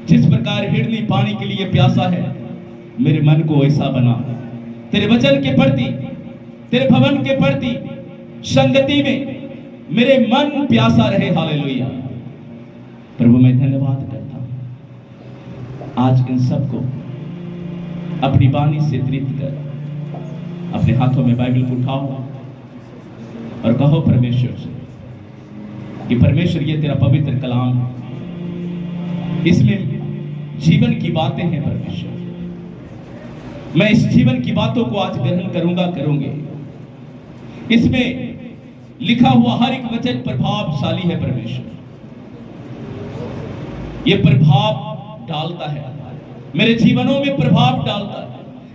जिस प्रकार हिरनी पानी के लिए प्यासा है, मेरे मन को ऐसा बना। तेरे वचन के प्रति, तेरे भवन के प्रति संगति में मेरे मन प्यासा रहे। हालेलुया। प्रभु मैं धन्यवाद करता हूं। आज इन सबको अपनी वाणी से तृप्त कर। अपने हाथों में बाइबल को उठाओ और कहो परमेश्वर से कि परमेश्वर ये तेरा पवित्र कलाम है, इसमें जीवन की बातें हैं। परमेश्वर मैं इस जीवन की बातों को आज ग्रहण करूंगा, करूंगे। इसमें लिखा हुआ हर एक वचन प्रभावशाली है। परमेश्वर ये प्रभाव डालता है, मेरे जीवनों में प्रभाव डालता है,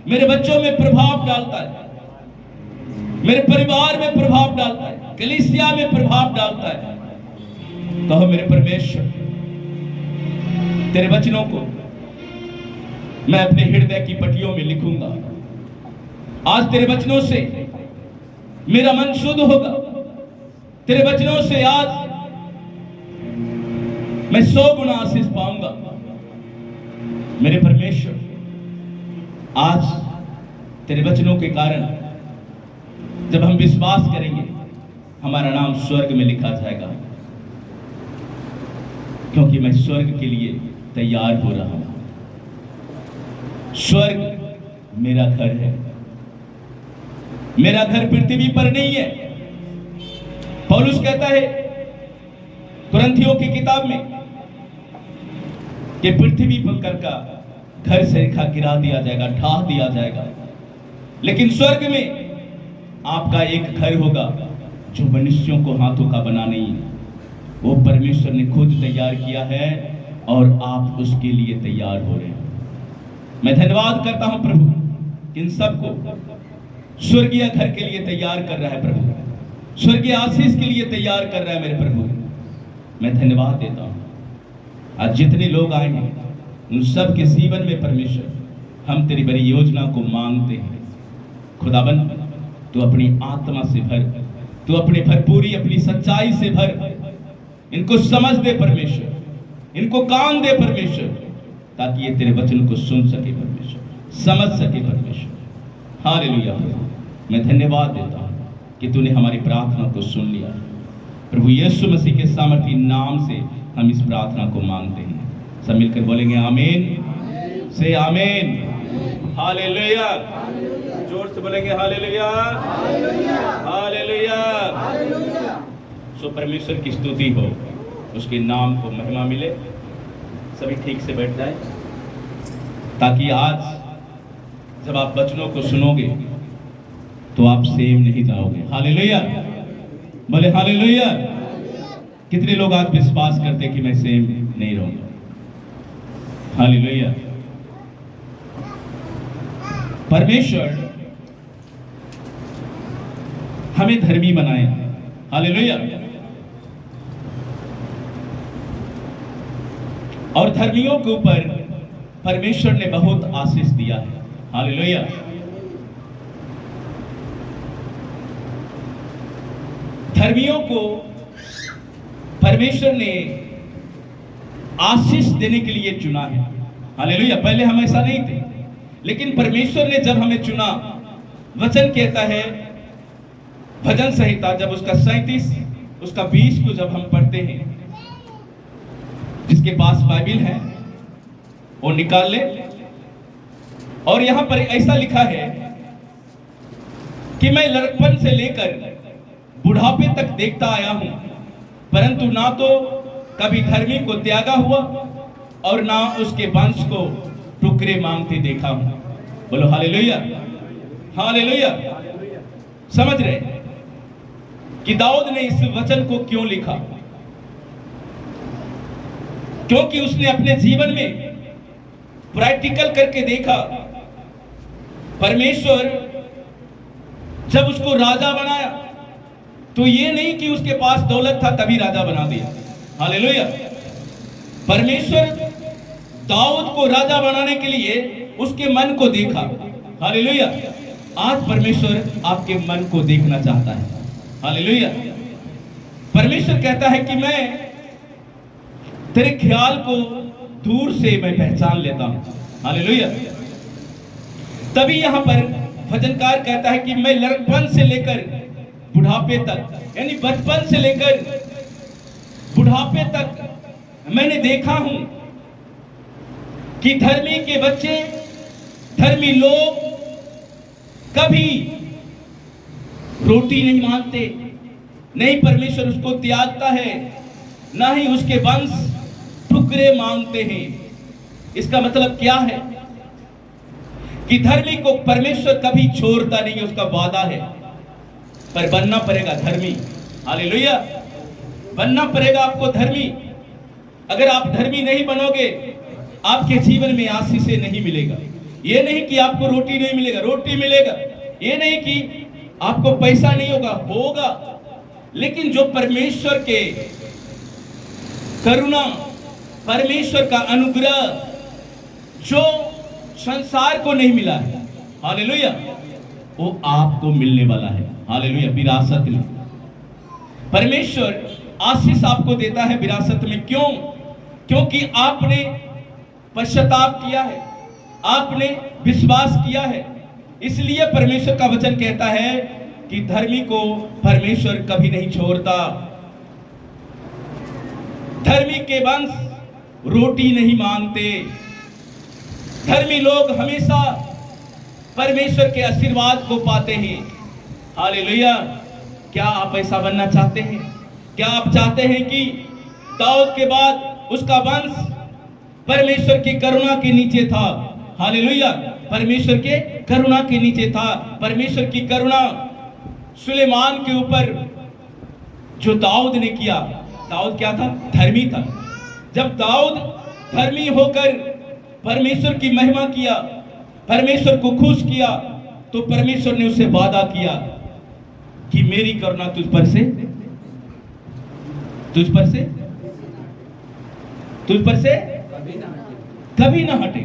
मेरे बच्चों में प्रभाव डालता है, मेरे परिवार में प्रभाव डालता है, कलीसिया में प्रभाव डालता है। कहो मेरे परमेश्वर, तेरे वचनों को मैं अपने हृदय की पटियों में लिखूंगा। आज तेरे वचनों से मेरा मन शुद्ध होगा। तेरे वचनों से आज मैं 100 गुना आशीष पाऊंगा। मेरे परमेश्वर, आज तेरे वचनों के कारण जब हम विश्वास करेंगे, हमारा नाम स्वर्ग में लिखा जाएगा, क्योंकि मैं स्वर्ग के लिए तैयार हो रहा हूं। स्वर्ग मेरा घर है। मेरा घर पृथ्वी पर नहीं है। पौलुस कहता है कुरिन्थियों की किताब में कि पृथ्वी पर का घर से गिरा दिया जाएगा, ढा दिया जाएगा, लेकिन स्वर्ग में आपका एक घर होगा जो मनुष्यों को हाथों का बना नहीं है। वो परमेश्वर ने खुद तैयार किया है और आप उसके लिए तैयार हो रहे हैं। मैं धन्यवाद करता हूं प्रभु, इन सबको स्वर्गीय घर के लिए तैयार कर रहा है प्रभु, स्वर्गीय आशीष के लिए तैयार कर रहा है मेरे प्रभु। मैं धन्यवाद देता हूं। आज जितने लोग आए हैं उन सब के जीवन में परमेश्वर हम तेरी बड़ी योजना को मांगते हैं। खुदाबंद, तू अपनी आत्मा से भर, तू अपनी भरपूरी, अपनी सच्चाई से भर। इनको समझ दे परमेश्वर, इनको कान दे परमेश्वर, ताकि ये तेरे वचन को सुन सके परमेश्वर, समझ सके परमेश्वर। हालेलुया प्रभु, मैं धन्यवाद देता हूं कि तूने हमारी प्रार्थना को सुन लिया। प्रभु यीशु मसीह के सामर्थी नाम से हम इस प्रार्थना को मांगते हैं। सब मिलकर बोलेंगे आमीन। से आमीन। हालेलुया। जोर से बोलेंगे हालेलुया, हालेलुया। सो परमेश्वर की स्तुति हो, उसके नाम को महिमा मिले। सभी ठीक से बैठ जाए, ताकि आज जब आप वचनों को सुनोगे तो आप सेम नहीं जाओगे। हालेलुया, बोले हालेलुया। कितने लोग आज विश्वास करते कि मैं सेम नहीं रहूंगा? हालेलुया। परमेश्वर हमें धर्मी बनाया। हालेलुया। और धर्मियों के ऊपर परमेश्वर ने बहुत आशीष दिया है। हालेलुया। धर्मियों को परमेश्वर ने आशीष देने के लिए चुना है। हालेलुया। पहले हम ऐसा नहीं थे, लेकिन परमेश्वर ने जब हमें चुना, वचन कहता है भजन संहिता जब उसका 37 उसका 20 को जब हम पढ़ते हैं, जिसके पास बाइबल है वो निकाल ले। और यहां पर ऐसा लिखा है कि मैं लड़कपन से लेकर बुढ़ापे तक देखता आया हूं, परंतु ना तो कभी धर्मी को त्यागा हुआ और ना उसके वंश को टुकड़े मांगते देखा हूं। बोलो हालेलुया, हालेलुया। समझ रहे कि दाऊद ने इस वचन को क्यों लिखा? क्योंकि उसने अपने जीवन में प्रैक्टिकल करके देखा। परमेश्वर जब उसको राजा बनाया तो ये नहीं कि उसके पास दौलत था तभी राजा बना दिया। हालेलुया। परमेश्वर दाऊद को राजा बनाने के लिए उसके मन को देखा। हालेलुया। आज परमेश्वर आपके मन को देखना चाहता है। हालेलुया। परमेश्वर कहता है कि मैं तेरे ख्याल को दूर से मैं पहचान लेता हूं। हालेलुया। तभी यहां पर भजनकार कहता है कि मैं लड़कपन से लेकर बुढ़ापे तक, यानी बचपन से लेकर बुढ़ापे तक मैंने देखा हूं कि धर्मी के बच्चे, धर्मी लोग कभी रोटी नहीं मांगते, नहीं परमेश्वर उसको त्यागता है, ना ही उसके वंश टुकड़े मांगते हैं। इसका मतलब क्या है कि धर्मी को परमेश्वर कभी छोड़ता नहीं, उसका वादा है। पर बनना पड़ेगा धर्मी। हालेलुया। बनना पड़ेगा आपको धर्मी। अगर आप धर्मी नहीं बनोगे, आपके जीवन में आशीष से नहीं मिलेगा। ये नहीं कि आपको रोटी नहीं मिलेगा, रोटी मिलेगा। ये नहीं कि आपको पैसा नहीं होगा, होगा। लेकिन जो परमेश्वर के करुणा, परमेश्वर का अनुग्रह जो संसार को नहीं मिला है, हालेलुया, वो आपको मिलने वाला है। हालेलुया। विरासत में परमेश्वर आशीष आपको देता है, विरासत में। क्यों? क्योंकि आपने पश्चाताप किया है, आपने विश्वास किया है। इसलिए परमेश्वर का वचन कहता है कि धर्मी को परमेश्वर कभी नहीं छोड़ता। धर्मी के वंश रोटी नहीं मांगते। धर्मी लोग हमेशा परमेश्वर के आशीर्वाद को पाते हैं। हालेलुया। क्या आप ऐसा बनना चाहते हैं? क्या आप चाहते हैं कि दाऊद के बाद उसका वंश परमेश्वर की करुणा के नीचे था? हालेलुया। परमेश्वर के करुणा के नीचे था। परमेश्वर की करुणा सुलेमान के ऊपर जो दाऊद ने किया। दाऊद क्या था? धर्मी था। जब दाऊद धर्मी होकर परमेश्वर की महिमा किया, परमेश्वर को खुश किया, तो परमेश्वर ने उसे वादा किया कि मेरी करुणा तुझ पर से कभी ना हटे।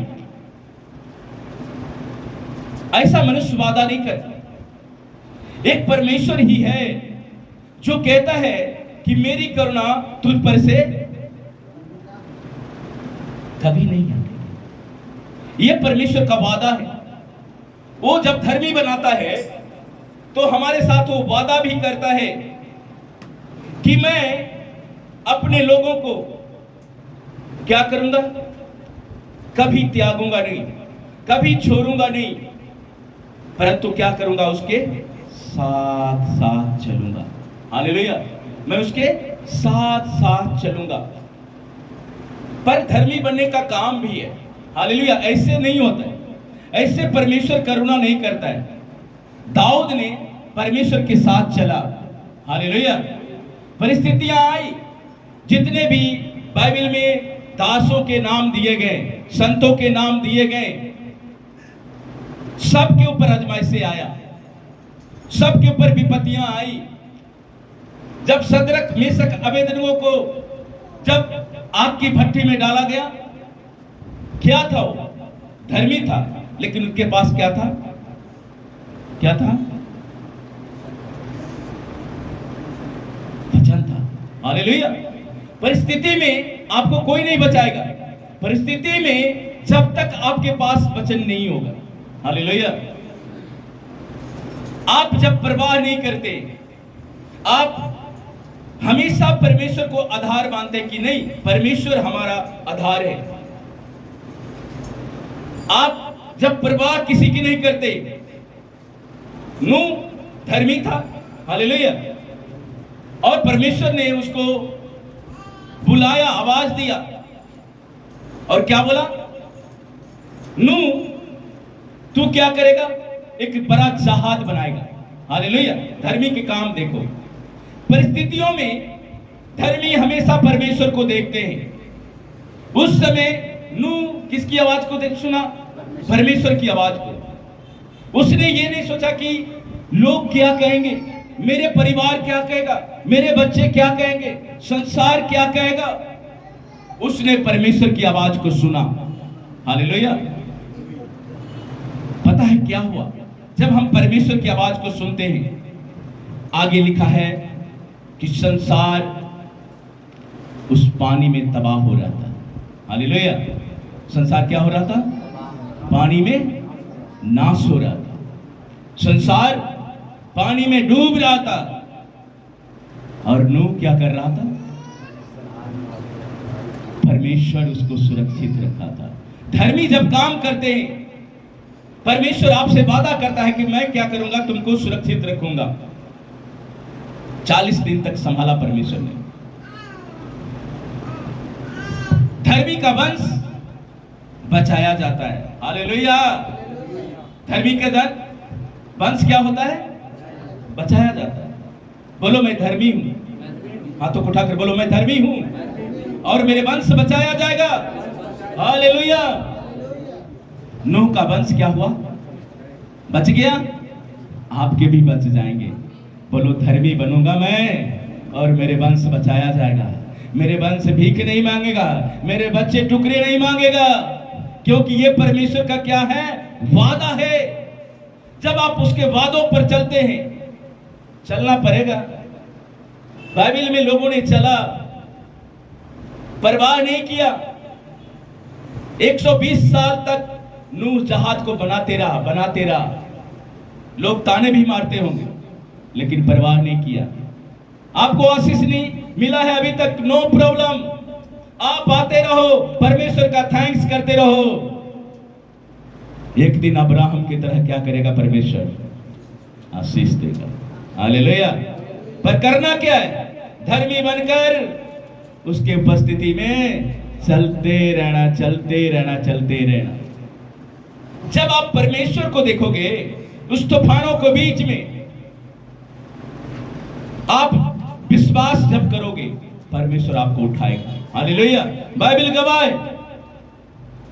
ऐसा मनुष्य वादा नहीं करता। एक परमेश्वर ही है जो कहता है कि मेरी करुणा तुझ पर से कभी नहीं हटेगी। यह परमेश्वर का वादा है। वो जब धर्मी बनाता है तो हमारे साथ वो वादा भी करता है कि मैं अपने लोगों को क्या करूंगा? कभी त्यागूंगा नहीं, कभी छोड़ूंगा नहीं, परंतु क्या करूंगा? उसके साथ साथ चलूंगा। हालेलुया। मैं उसके साथ साथ चलूंगा। पर धर्मी बनने का काम भी है। हालेलुया। ऐसे नहीं होता है, ऐसे परमेश्वर करुणा नहीं करता है। दाऊद ने परमेश्वर के साथ चला। हालेलुया। परिस्थितियां आई, जितने भी बाइबल में दासों के नाम दिए गए, संतों के नाम दिए गए, सबके ऊपर आजमाइशें आया, सबके ऊपर विपत्तियां आई। जब सदरक, मेशक, अबेदनगो को जब आग की भट्टी में डाला गया, क्या था? वो धर्मी था, लेकिन उनके पास क्या था? क्या था? वचन था। हालेलुया। परिस्थिति में आपको कोई नहीं बचाएगा। परिस्थिति में जब तक आपके पास वचन नहीं होगा। हालेलुया। आप जब परवाह नहीं करते, आप हमेशा परमेश्वर को आधार मानते कि नहीं, परमेश्वर हमारा आधार है। आप जब परवाह किसी की नहीं करते। नूह धर्मी था। हालेलुया। और परमेश्वर ने उसको बुलाया, आवाज दिया, और क्या बोला? नूह, तू क्या करेगा? एक बड़ा जहाज बनाएगा। हालेलुया। धर्मी के काम देखो। परिस्थितियों में धर्मी हमेशा परमेश्वर को देखते हैं। उस समय नूह किसकी आवाज को सुना? परमेश्वर की आवाज को। उसने ये नहीं सोचा कि लोग क्या कहेंगे, मेरे परिवार क्या कहेगा, मेरे बच्चे क्या कहेंगे, संसार क्या कहेगा। उसने परमेश्वर की आवाज को सुना। हालेलुया। पता है क्या हुआ? जब हम परमेश्वर की आवाज को सुनते हैं, आगे लिखा है कि संसार उस पानी में तबाह हो रहा था। हालेलुया। संसार क्या हो रहा था? पानी में नाश हो रहा था। संसार पानी में डूब रहा था और नूह क्या कर रहा था? परमेश्वर उसको सुरक्षित रखा था। धर्मी जब काम करते हैं, परमेश्वर आपसे वादा करता है कि मैं क्या करूंगा, तुमको सुरक्षित रखूंगा। 40 दिन तक संभाला परमेश्वर ने। धर्मी का वंश बचाया जाता है। हालेलुया। धर्मी का वंश क्या होता है? बचाया जाता है। बोलो मैं धर्मी हूं। हाथों को उठाकर बोलो मैं धर्मी हूं और मेरे वंश बचाया जाएगा। हालेलुया। नूह का वंश क्या हुआ? बच गया। आपके भी बच जाएंगे। बोलो धर्मी बनूंगा मैं और मेरे वंश बचाया जाएगा। मेरे वंश भीख नहीं मांगेगा, मेरे बच्चे टुकड़े नहीं मांगेगा, क्योंकि ये परमेश्वर का क्या है? वादा है। जब आप उसके वादों पर चलते हैं, चलना पड़ेगा। बाइबल में लोगों ने चला, परवाह नहीं किया। 120 साल तक नूह जहाज को बनाते रहा। लोग ताने भी मारते होंगे, लेकिन परवाह नहीं किया। आपको आशीष नहीं मिला है अभी तक, नो प्रॉब्लम। आप आते रहो, परमेश्वर का थैंक्स करते रहो। एक दिन अब्राहम की तरह क्या करेगा? परमेश्वर आशीष देगा। हालेलुया। पर करना क्या है? धर्मी बनकर उसके उपस्थिति में चलते रहना। जब आप परमेश्वर को देखोगे उस तूफानों के बीच में, आप विश्वास जब करोगे, परमेश्वर आपको उठाएगा। हालेलुया। बाइबल गवाह है,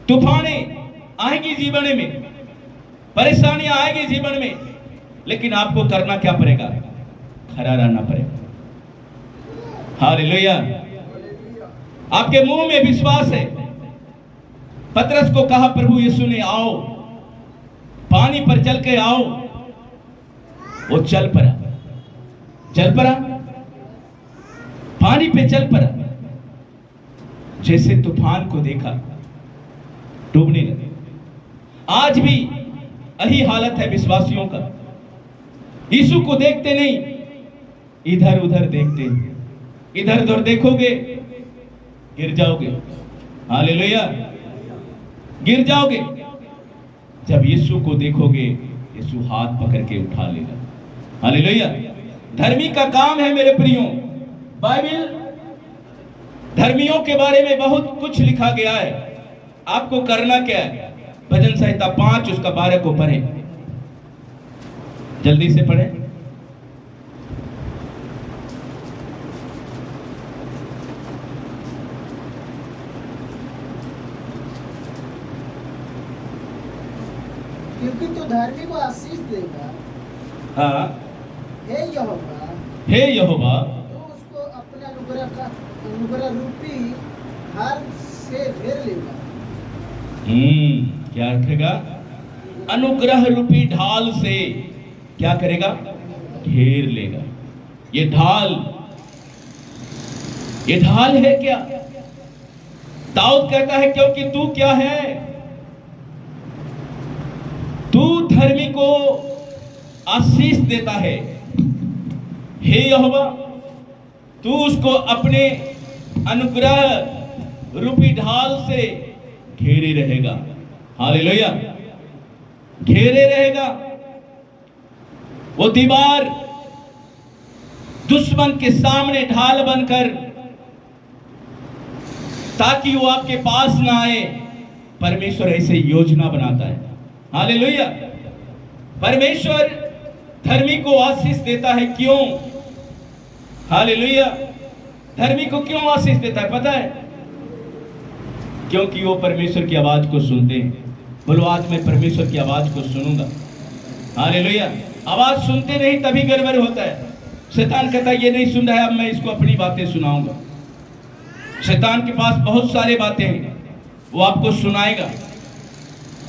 तूफाने आएगी जीवन में, परेशानियां आएगी जीवन में, लेकिन आपको करना क्या पड़ेगा? खड़ा रहना पड़ेगा। हालेलुया। आपके मुंह में विश्वास है। पतरस को कहा प्रभु यीशु ने आओ, पानी पर चल के आओ। वो चल पड़ा, पानी पे चल पड़ा। जैसे तूफान को देखा, डूबने लगे। आज भी यही हालत है विश्वासियों का। यीशु को देखते नहीं, इधर उधर देखते। इधर उधर देखोगे गिर जाओगे। हालेलुया। गिर जाओगे। जब यीशु को देखोगे, यीशु हाथ पकड़ के उठा लेगा। हालेलुया। धर्मी का काम है मेरे प्रियों। बाइबल धर्मियों के बारे में बहुत कुछ लिखा गया है। आपको करना क्या है? भजन संहिता 5 उसका 12 को पढ़ें। जल्दी से पढ़ें। क्योंकि तू धर्मी को आशीष देगा। हाँ। हे यहोवा, तो उसको अपने अनुग्रह रूपी हार से घेर लेगा। क्या रखेगा? अनुग्रह रूपी ढाल से क्या करेगा? घेर लेगा। ये ढाल है क्या? दाऊद कहता है क्योंकि तू क्या है? तू धर्मी को आशीष देता है। हे यहोवा, तू उसको अपने अनुग्रह रूपी ढाल से घेरे रहेगा। हालेलुया। घेरे रहेगा। वो दीवार दुश्मन के सामने ढाल बनकर, ताकि वो आपके पास ना आए। परमेश्वर ऐसे योजना बनाता है। हालेलुया। परमेश्वर धर्मी को आशीष देता है। क्यों? हालेलुया। धर्मी को क्यों आशीष देता है पता है? क्योंकि वो परमेश्वर की आवाज को सुनते हैं। बोलो आज मैं परमेश्वर की आवाज को सुनूंगा। हालेलुया। आवाज सुनते नहीं तभी गड़बड़ होता है। शैतान कहता है ये नहीं सुन रहा है, अब मैं इसको अपनी बातें सुनाऊंगा। शैतान के पास बहुत सारे बातें हैं, वो आपको सुनाएगा,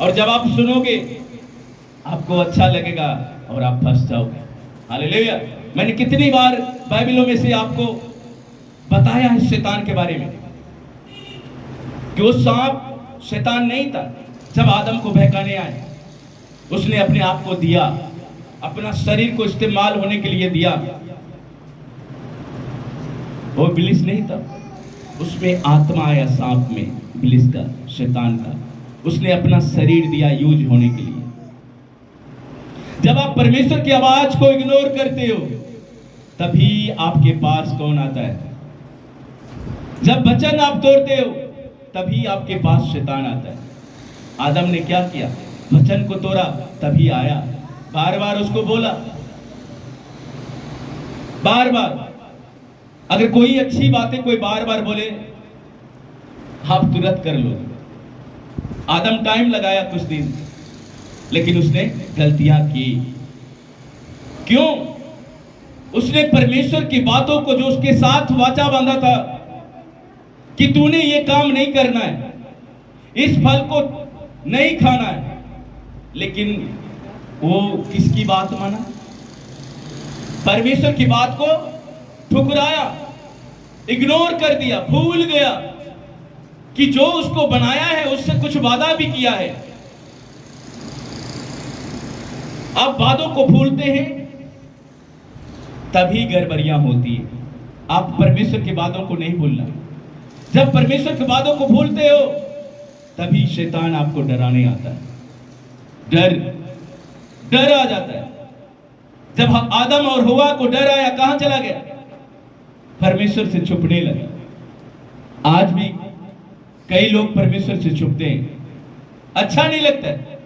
और जब आप सुनोगे आपको अच्छा लगेगा और आप फंस जाओगे। हालेलुया। मैंने कितनी बार बाइबलों में से आपको बताया है शैतान के बारे में। कि वो सांप शैतान नहीं था। जब आदम को बहकाने आए, उसने अपने आप को दिया, अपना शरीर को इस्तेमाल होने के लिए दिया। वो इब्लीस नहीं था, उसमें आत्मा आया सांप में, इब्लीस का, शैतान का। उसने अपना शरीर दिया यूज होने के लिए। जब आप परमेश्वर की आवाज को इग्नोर करते हो, तभी आपके पास कौन आता है? जब वचन आप तोड़ते हो, तभी आपके पास शैतान आता है। आदम ने क्या किया? वचन को तोड़ा, तभी आया। बार बार उसको बोला, बार बार। अगर कोई अच्छी बातें कोई बार बार बोले, आप तुरंत कर लो। आदम टाइम लगाया कुछ दिन, लेकिन उसने गलतियां की। क्यों? उसने परमेश्वर की बातों को, जो उसके साथ वाचा बांधा था कि तूने ये काम नहीं करना है, इस फल को नहीं खाना है, लेकिन वो किसकी बात माना? परमेश्वर की बात को ठुकराया, इग्नोर कर दिया, भूल गया कि जो उसको बनाया है उससे कुछ वादा भी किया है। आप वादों को भूलते हैं, तभी गड़बड़ियां होती है। आप परमेश्वर के वादों को नहीं भूलना। जब परमेश्वर के वादों को भूलते हो, तभी शैतान आपको डराने आता है। डर आ जाता है। जब आदम और हवा को डर आया, कहां चला गया? परमेश्वर से छुपने लगे। आज भी कई लोग परमेश्वर से छुपते हैं, अच्छा नहीं लगता है।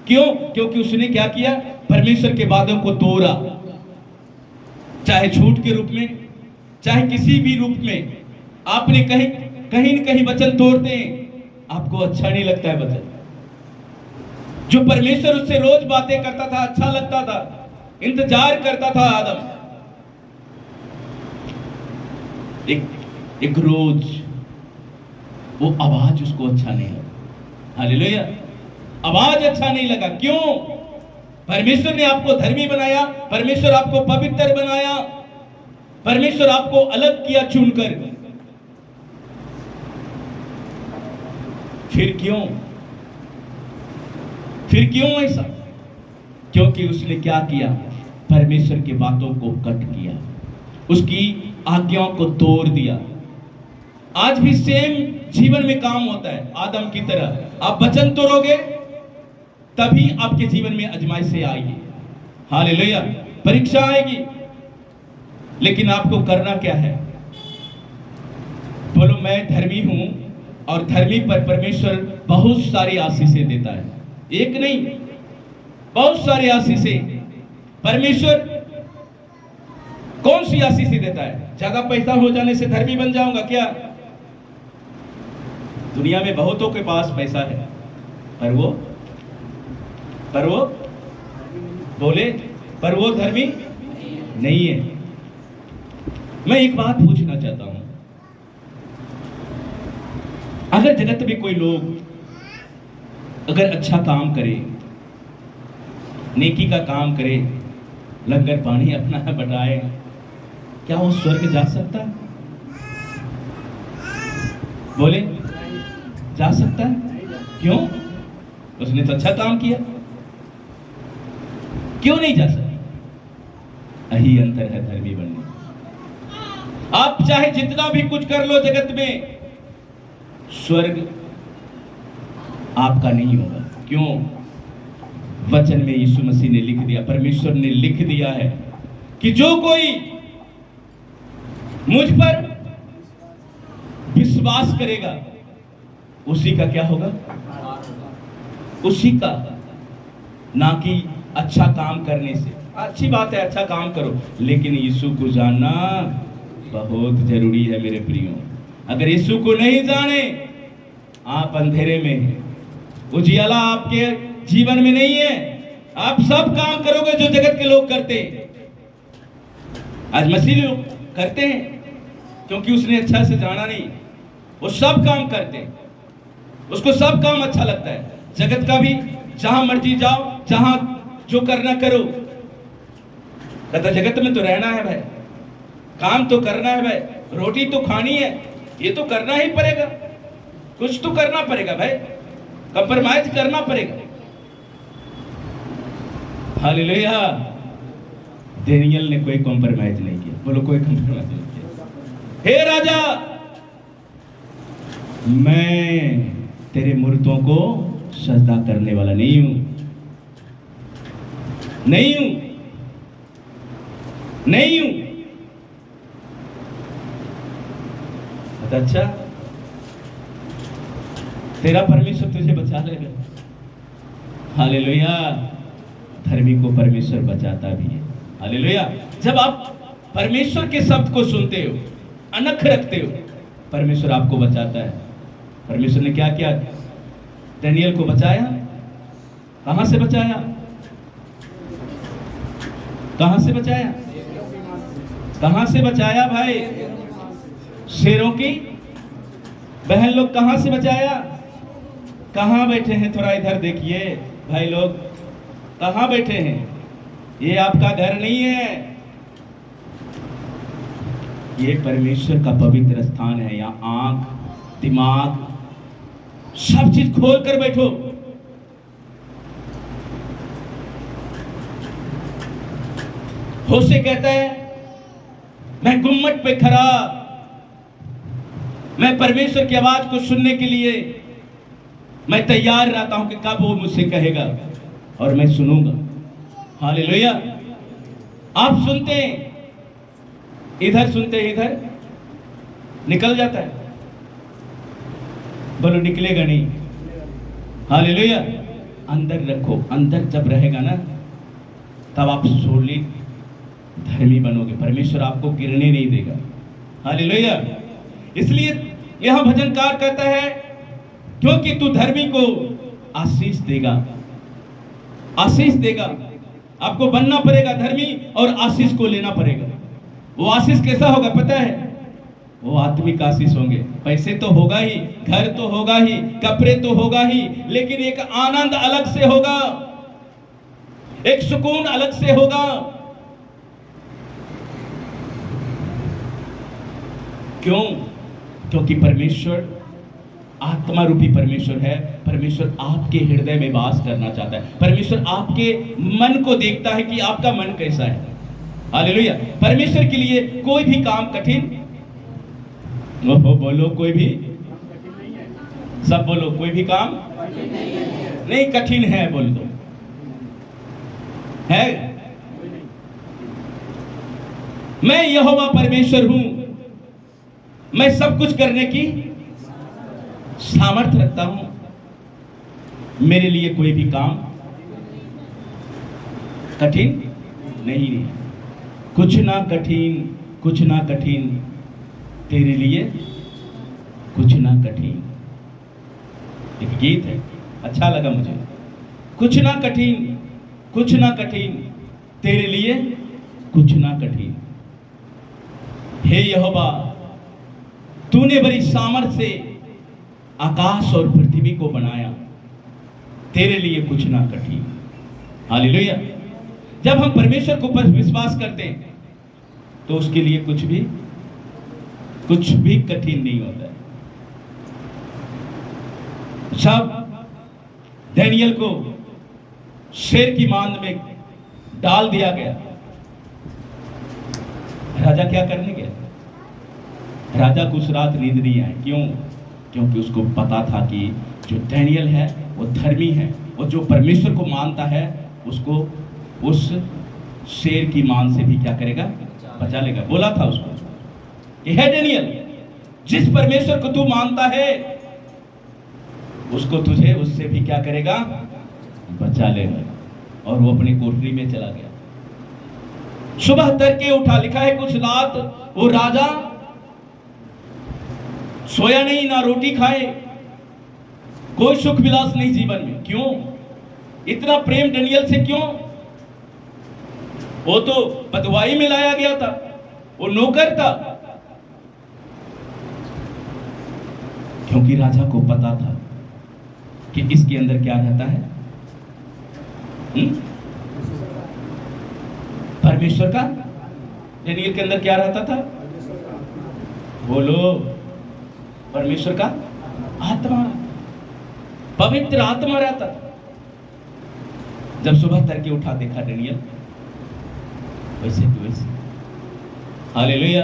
क्यों? क्योंकि उसने क्या किया? परमेश्वर के वादों को तोड़ा, चाहे झूठ के रूप में, चाहे किसी भी रूप में। आपने कहीं न कहीं वचन तोड़ते हैं, आपको अच्छा नहीं लगता है वचन। जो परमेश्वर उससे रोज बातें करता था, अच्छा लगता था, इंतजार करता था आदम, एक रोज वो आवाज उसको अच्छा नहीं लगा। हालेलुया! आवाज अच्छा नहीं लगा। क्यों? परमेश्वर ने आपको धर्मी बनाया, परमेश्वर आपको पवित्र बनाया, परमेश्वर आपको अलग किया चुनकर। फिर क्यों ऐसा? क्योंकि उसने क्या किया? परमेश्वर की बातों को कट किया, उसकी आज्ञाओं को तोड़ दिया। आज भी सेम जीवन में काम होता है आदम की तरह। आप वचन तोड़ोगे, तभी आपके जीवन में आजमाइशें आएगी। हालेलुया! परीक्षा आएगी, लेकिन आपको करना क्या है? बोलो, मैं धर्मी हूं, और धर्मी पर परमेश्वर बहुत सारी आशीषें देता है। एक नहीं, बहुत सारी आशीषें। परमेश्वर कौन सी आशीषें देता है? ज्यादा पैसा हो जाने से धर्मी बन जाऊंगा क्या? दुनिया में बहुतों के पास पैसा है, पर वो बोले, पर वो धर्मी नहीं है। मैं एक बात पूछना चाहता हूं, अगर जगत में कोई लोग अगर अच्छा काम करे, नेकी का काम करे, लंगर पानी अपना बटाए, क्या वो स्वर्ग जा सकता है? बोले, जा सकता है? क्यों? उसने तो अच्छा काम किया। क्यों नहीं जा सकता? यही अंतर है धर्मी बनने। आप चाहे जितना भी कुछ कर लो जगत में, स्वर्ग आपका नहीं होगा। क्यों? वचन में यीशु मसीह ने लिख दिया, परमेश्वर ने लिख दिया है कि जो कोई मुझ पर विश्वास करेगा, उसी का क्या होगा? उसी का, ना कि अच्छा काम करने से। अच्छी बात है, अच्छा काम करो, लेकिन यीशु को जानना बहुत जरूरी है मेरे प्रियो। अगर यीशु को नहीं जाने, आप अंधेरे में हैं, उजियाला आपके जीवन में नहीं है। आप सब काम करोगे जो जगत के लोग करते हैं। आज मसीही लोग करते हैं, क्योंकि उसने अच्छा से जाना नहीं। वो सब काम करते हैं, उसको सब काम अच्छा लगता है। जगत का भी, जहां मर्जी जाओ, जहां जो करना करो। कहता जगत में तो रहना है भाई, काम तो करना है भाई, रोटी तो खानी है, ये तो करना ही पड़ेगा। कुछ तो करना पड़ेगा भाई, कंप्रोमाइज करना पड़ेगा। हालेलुया। दानियेल ने कोई कंप्रोमाइज नहीं किया। बोलो, कोई कंप्रोमाइज नहीं किया। हे राजा, मैं तेरे मूर्तों को सजदा करने वाला नहीं हूं, नहीं हूं, नहीं हूं। अच्छा, तेरा परमेश्वर तुझे बचा लेगा। हालेलुया। धर्मी को परमेश्वर बचाता भी है। हालेलुया। जब आप परमेश्वर के शब्द को सुनते हो, अनख रखते हो, परमेश्वर आपको बचाता है। परमेश्वर ने क्या किया? दानियेल को बचाया। कहां से बचाया? कहां से बचाया? कहां से बचाया भाई? शेरों की बहन लोग कहां से बचाया? कहां बैठे हैं? थोड़ा इधर देखिए भाई लोग, कहां बैठे हैं? ये आपका घर नहीं है, ये परमेश्वर का पवित्र स्थान है। यहाँ आंख, दिमाग, सब चीज खोल कर बैठो। होशे कहता है, मैं गुम्मट पे खड़ा, मैं परमेश्वर की आवाज को सुनने के लिए मैं तैयार रहता हूं कि कब वो मुझसे कहेगा और मैं सुनूंगा। हालेलुया। आप सुनते हैं, इधर सुनते हैं, इधर निकल जाता है। बोलो, निकलेगा नहीं। हालेलुया। अंदर रखो, अंदर जब रहेगा ना, तब आप सॉलिड धर्मी बनोगे। परमेश्वर आपको गिरने नहीं देगा। हालेलुया। इसलिए यहां भजनकार कहता है, क्योंकि तू धर्मी को आशीष देगा, आशीष देगा। आपको बनना पड़ेगा धर्मी और आशीष को लेना पड़ेगा। वो आशीष कैसा होगा पता है? वो आत्मिक आशीष होंगे। पैसे तो होगा ही, घर तो होगा ही, कपड़े तो होगा ही, लेकिन एक आनंद अलग से होगा, एक सुकून अलग से होगा। क्यों? क्योंकि परमेश्वर आत्मा रूपी परमेश्वर है। परमेश्वर आपके हृदय में वास करना चाहता है। परमेश्वर आपके मन को देखता है कि आपका मन कैसा है। हालेलुया। परमेश्वर के लिए कोई भी काम कठिन, बोलो कोई भी, सब बोलो, कोई भी काम नहीं कठिन है। बोल दो, है। मैं यहोवा परमेश्वर हूं, मैं सब कुछ करने की सामर्थ्य रखता हूं। मेरे लिए कोई भी काम कठिन नहीं है। कुछ ना कठिन, कुछ ना कठिन तेरे लिए, कुछ ना कठिन। एक गीत है, अच्छा लगा मुझे। कुछ ना कठिन, कुछ ना कठिन तेरे लिए, कुछ ना कठिन। हे यहोवा, तूने बड़ी सामर्थ से आकाश और पृथ्वी को बनाया, तेरे लिए कुछ ना कठिन। हालेलुया। जब हम परमेश्वर को पर विश्वास करते हैं तो उसके लिए कुछ भी कठिन नहीं होता है। सब दानियेल को शेर की मांद में डाल दिया गया। राजा क्या करने गया? राजा को उस रात नींद नहीं आई। क्यों? क्योंकि उसको पता था कि जो दानियेल है वो धर्मी है, और जो परमेश्वर को मानता है उसको उस शेर की मान से भी क्या करेगा? बचा लेगा। बोला था उसको कि हे दानियेल, जिस परमेश्वर को तू मानता है उसको तुझे उससे भी क्या करेगा? बचा लेगा। और वो अपनी कोठरी में चला गया। सुबह तड़के उठा। लिखा है कुछ रात वो राजा सोया नहीं, ना रोटी खाए, कोई सुख विलास नहीं जीवन में। क्यों? इतना प्रेम दानियेल से क्यों? वो तो बदवाई में लाया गया था, वो नौकर था। क्योंकि राजा को पता था कि इसके अंदर क्या रहता है, परमेश्वर का। दानियेल के अंदर क्या रहता था? बोलो, परमेश्वर का आत्मा, पवित्र आत्मा रहता था। जब सुबह तड़के उठा देखा डेनियल, वैसे कि वैसे। हालेलुया।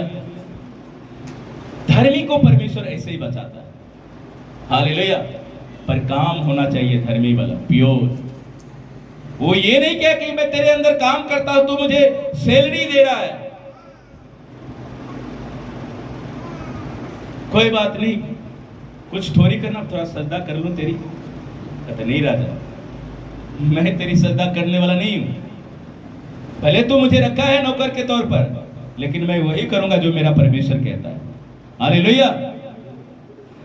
धर्मी को परमेश्वर ऐसे ही बचाता है। हालेलुया। पर काम होना चाहिए धर्मी वाला, प्योर। वो ये नहीं कह कि मैं तेरे अंदर काम करता हूं, तू मुझे सैलरी दे रहा है, कोई बात नहीं, कुछ थोड़ी करना, थोड़ा सजदा कर लूं तेरी। कहते नहीं राजा, मैं तेरी सजदा करने वाला नहीं हूं। भले तू मुझे रखा है नौकर के तौर पर, लेकिन मैं वही करूंगा जो मेरा परमेश्वर कहता है। हालेलुया।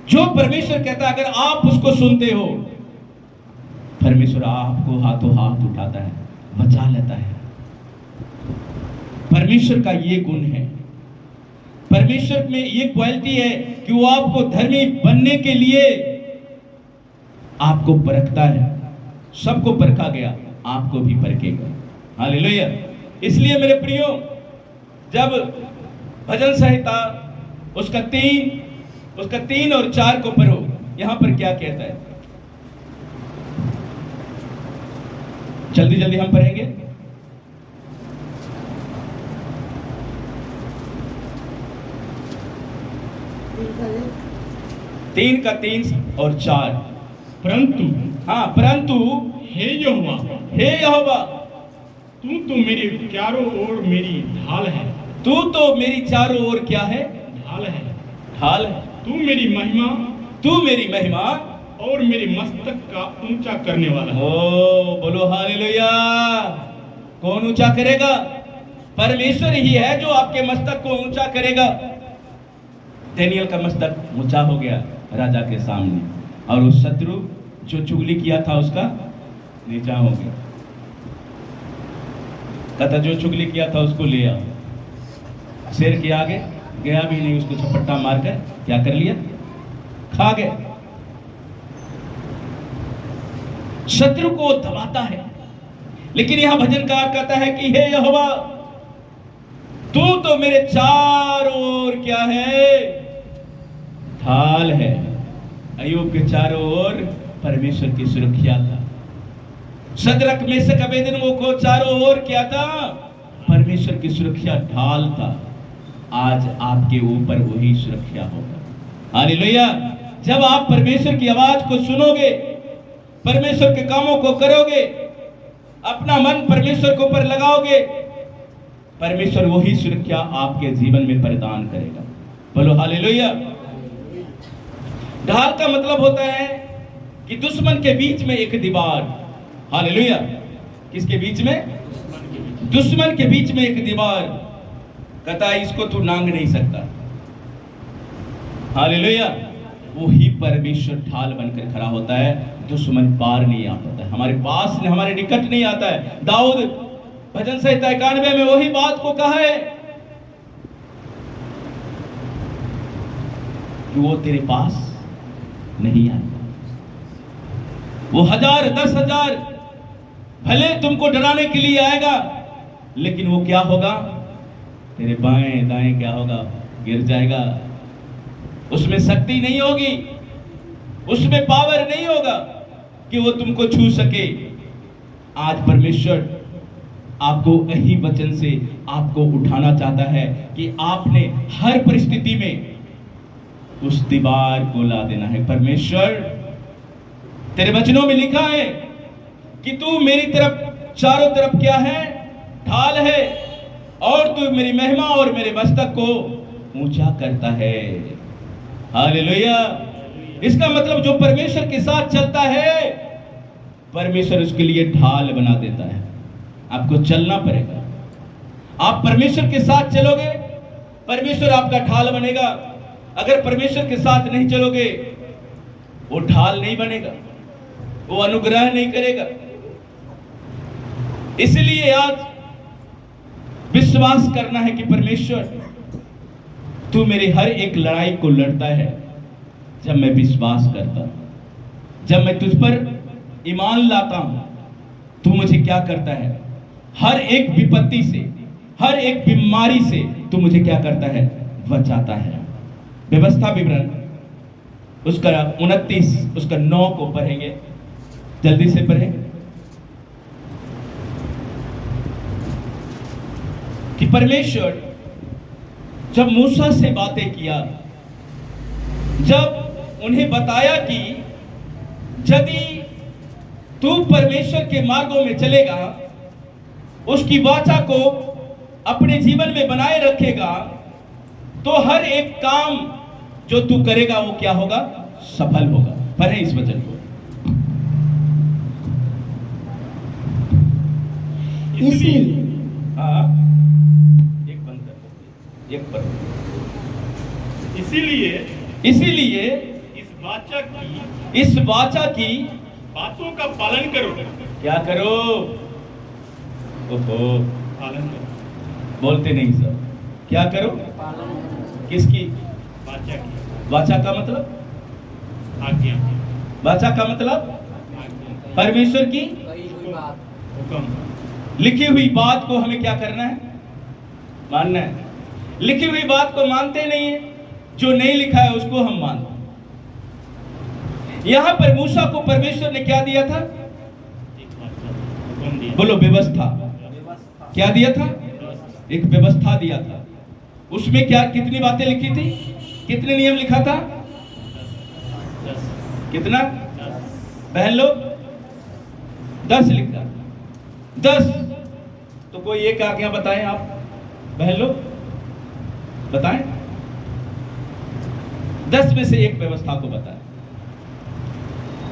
जो परमेश्वर कहता है, अगर आप उसको सुनते हो, परमेश्वर आपको हाथों हाथ उठाता है, बचा लेता है। परमेश्वर का ये गुण है, परमेश्वर में ये क्वालिटी है कि वो आपको धर्मी बनने के लिए आपको परखता है। सबको परखा गया, आपको भी परखेगा। हालेलुया। इसलिए मेरे प्रियो, जब भजन संहिता उसका 3 और 4 को पढ़ो, यहां पर क्या कहता है, जल्दी जल्दी हम पढ़ेंगे। तीन का 3 और 4। परंतु परंतु हे यहोवा, हे यहोवा, तू तो मेरे चारों ओर मेरी ढाल है। तू तो मेरी चारों ओर क्या है? ढाल है। ढाल है। तू मेरी महिमा, तू मेरी महिमा और मेरे मस्तक का ऊंचा करने वाला है। ओ बोलो हालेलुया। कौन ऊंचा करेगा? परमेश्वर ही है जो आपके मस्तक को ऊंचा करेगा। डेनियल का मस्तक ऊंचा हो गया राजा के सामने, और उस शत्रु जो चुगली किया था उसका नीचा हो गया। कहता जो चुगली किया था उसको ले आओ। शेर के आगे गया भी नहीं, उसको झपट्टा मारकर क्या कर लिया? खा गए। शत्रु को दबाता है। लेकिन यहां भजनकार कहता है कि हे यहोवा, तू तो मेरे चारों ओर क्या है? ढाल है। अय्यूब के चारों ओर परमेश्वर की सुरक्षा था। शद्रक मेशक अबेदनगो को चारों ओर क्या था? परमेश्वर की सुरक्षा ढाल था। आज आपके ऊपर वही सुरक्षा होगा। हालेलुया। जब आप परमेश्वर की आवाज को सुनोगे, परमेश्वर के कामों को करोगे, अपना मन परमेश्वर के ऊपर लगाओगे, परमेश्वर वही सुरक्षा आपके जीवन में प्रदान करेगा। बोलो हालेलुया। ढाल का मतलब होता है कि दुश्मन के बीच में एक दीवार। हालेलुया। किसके बीच में? दुश्मन के बीच में एक दीवार। कहता है इसको तू नांग नहीं सकता। हालेलुया। वही परमेश्वर ढाल बनकर खड़ा होता है। दुश्मन पार नहीं आ पाता है, हमारे पास ने, हमारे निकट नहीं आता है। दाऊद भजन संहिता 91 में वही बात को कहा है कि वो तेरे पास नहीं आएगा। वो 1000 10,000 भले तुमको डराने के लिए आएगा, लेकिन वो क्या होगा? तेरे बाएं दाएं क्या होगा? गिर जाएगा। उसमें शक्ति नहीं होगी, उसमें पावर नहीं होगा कि वो तुमको छू सके। आज परमेश्वर आपको यही वचन से आपको उठाना चाहता है कि आपने हर परिस्थिति में उस दीवार को ला देना है। परमेश्वर, तेरे वचनों में लिखा है कि तू मेरी तरफ चारों तरफ क्या है? ढाल है, और तू मेरी महिमा और मेरे मस्तक को ऊंचा करता है। हालेलुया। इसका मतलब जो परमेश्वर के साथ चलता है, परमेश्वर उसके लिए ढाल बना देता है। आपको चलना पड़ेगा। आप परमेश्वर के साथ चलोगे, परमेश्वर आपका ढाल बनेगा। अगर परमेश्वर के साथ नहीं चलोगे, वो ढाल नहीं बनेगा, वो अनुग्रह नहीं करेगा। इसलिए आज विश्वास करना है कि परमेश्वर, तू मेरी हर एक लड़ाई को लड़ता है जब मैं विश्वास करता हूं, जब मैं तुझ पर ईमान लाता हूं। तू मुझे क्या करता है? हर एक विपत्ति से, हर एक बीमारी से तू मुझे क्या करता है? बचाता है। व्यवस्था विवरण उसका 29 उसका 9 को पढ़ेंगे, जल्दी से पढ़ें। कि परमेश्वर जब मूसा से बातें किया, जब उन्हें बताया कि यदि तू परमेश्वर के मार्गों में चलेगा, उसकी वाचा को अपने जीवन में बनाए रखेगा, तो हर एक काम जो तू करेगा वो क्या होगा? सफल होगा। पढ़ें इस वचन को। इसलिए हाँ, एक बंद कर, एक पर। इसीलिए इस वाचा की बातों का पालन करो। क्या करो? ओहो, पालन करो। बोलते नहीं सर। क्या करो? किसकी? वाचा की। वाचा का मतलब? आज्ञा। वाचा का मतलब परमेश्वर की हुक्म। लिखी हुई बात को हमें क्या करना है? मानना है। लिखी हुई बात को मानते नहीं है, जो नहीं लिखा है उसको हम मानते। यहां पर मूसा को परमेश्वर ने क्या दिया था? हुक्म दिया। बोलो, व्यवस्था। क्या दिया था? एक व्यवस्था दिया था। उसमें क्या, कितनी बातें लिखी थी? कितने नियम लिखा था? 10। कितना? बहन लोग 10 लिखा। 10। तो कोई एक आज्ञा बताएं आप, बहन लोग बताएं। 10 में से एक व्यवस्था को बताएं।